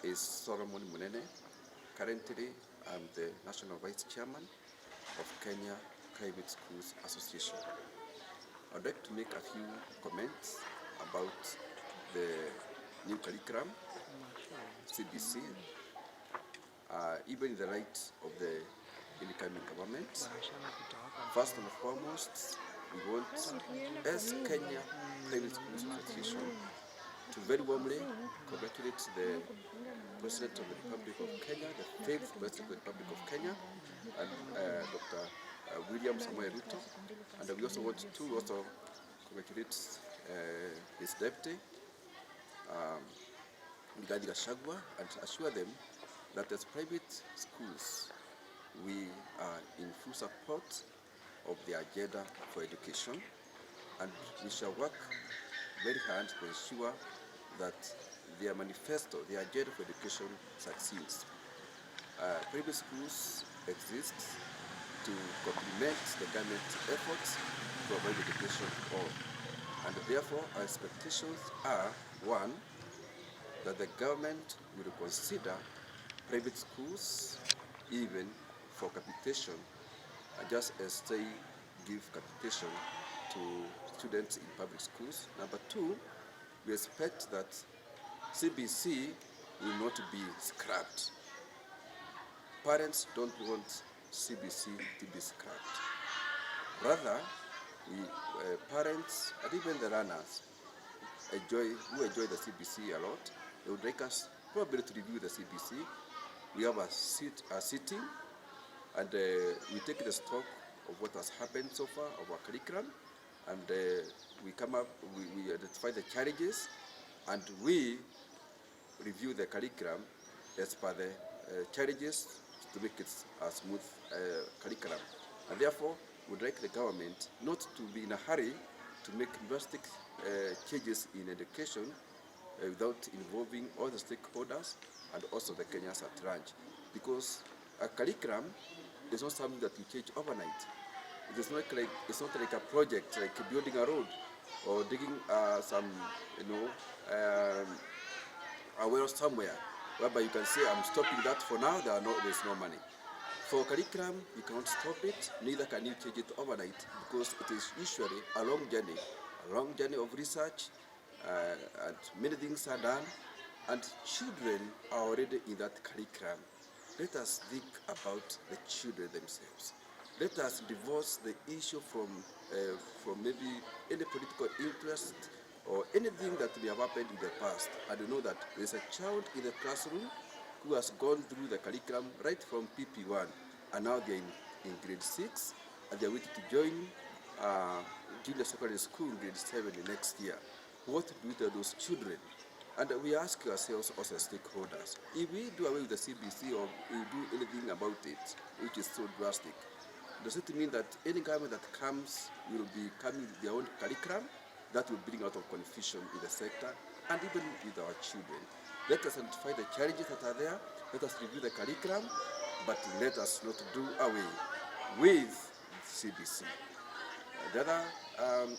is Solomon Munene. Currently, I'm the National Vice Chairman of Kenya Private Schools Association. I'd like to make a few comments about the new curriculum, CBC, even in the light of the incoming government. First and foremost, we want, as Kenya Private Schools Association, to very warmly congratulate the President of the Republic of Kenya, the 5th President of the Republic of Kenya, and Dr. William Samoei Ruto. And we also want to congratulate his deputy, Rigathi Gachagua, and assure them that as private schools, we are in full support of the agenda for education, and we shall work very hard to ensure that their manifesto, the agenda for education, succeeds. Private schools exist to complement the government efforts to provide education to all. And therefore, our expectations are, one, that the government will consider private schools even for capitation, just as they give capitation to students in public schools. Number two, we expect that CBC will not be scrapped. Parents don't want CBC to be scrapped. Rather, parents and even the runners who enjoy the CBC a lot, they would like us probably to review the CBC. We have a sitting, and we take the stock of what has happened so far of our curriculum, and we identify the challenges, and we review the curriculum as per the challenges to make it a smooth curriculum. And therefore, we would like the government not to be in a hurry to make drastic changes in education without involving all the stakeholders and also the Kenyans at large. Because a curriculum is not something that you change overnight. It's not like a project, like building a road or digging some, a well somewhere, whereby you can say, I'm stopping that for now, there's no money. For curriculum, you cannot stop it, neither can you change it overnight, because it is usually a long journey of research, and many things are done, and children are already in that curriculum. Let us think about the children themselves. Let us divorce the issue from maybe any political interest or anything that may have happened in the past, and know that there's a child in the classroom who has gone through the curriculum right from PP1, and now they're in grade 6, and they're waiting to join junior secondary school in grade 7 the next year. What do we tell those children? And we ask ourselves as stakeholders, if we do away with the CBC or we do anything about it, which is so drastic, does it mean that any government that comes will be coming with their own curriculum that will bring out of confusion in the sector and even with our children? Let us identify the challenges that are there, let us review the curriculum, but let us not do away with CBC. The other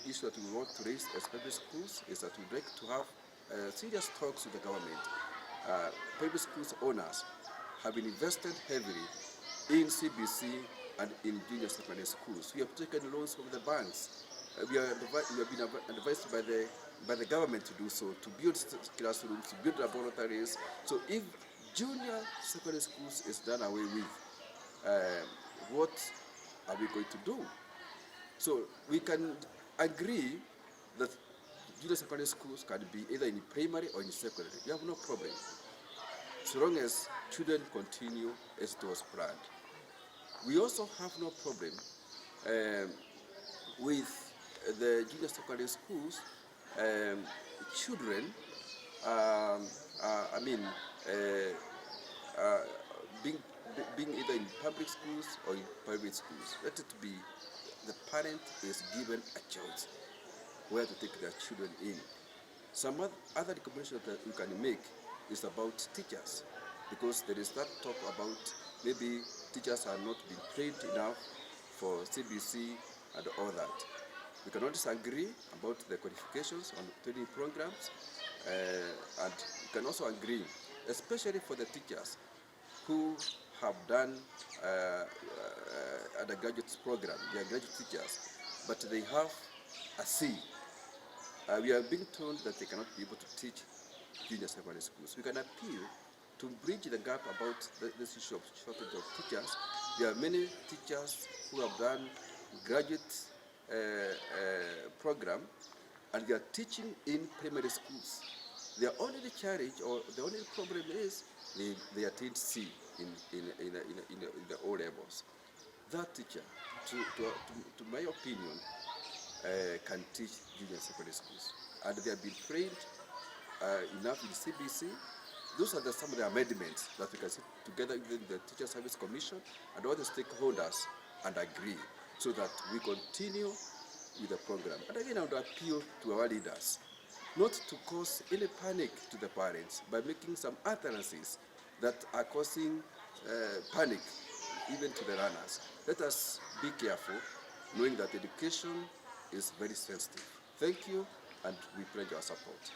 issue that we want to raise as private schools is that we'd like to have serious talks with the government. Private schools owners have been invested heavily in CBC and in junior secondary schools. We have taken loans from the banks. We have been advised by the government to do so, to build classrooms, to build laboratories. So if junior secondary schools is done away with, what are we going to do? So we can agree that junior secondary schools can be either in primary or in secondary. We have no problem, so long as children continue as it was planned. We also have no problem with the junior secondary schools, children, being either in public schools or in private schools. Let it be the parent is given a choice where to take their children in. Some other recommendation that we can make is about teachers, because there is that talk about maybe teachers are not being trained enough for CBC and all that. We cannot disagree about the qualifications on training programs, and can also agree, especially for the teachers who have done undergraduate program, they are graduate teachers, but they have a C. We are being told that they cannot be able to teach junior secondary schools. We can appeal to bridge the gap about this issue of shortage of teachers. There are many teachers who have done graduate program and they are teaching in primary schools. Their only challenge or the only problem is they attained C in the O levels. That teacher, to my opinion, can teach junior secondary schools, and they have been trained enough in CBC. Those are some of the amendments that we can sit together with the Teacher Service Commission and all the stakeholders and agree so that we continue with the program. And again, I would appeal to our leaders not to cause any panic to the parents by making some utterances that are causing panic even to the runners. Let us be careful, knowing that education is very sensitive. Thank you, and we pledge our support.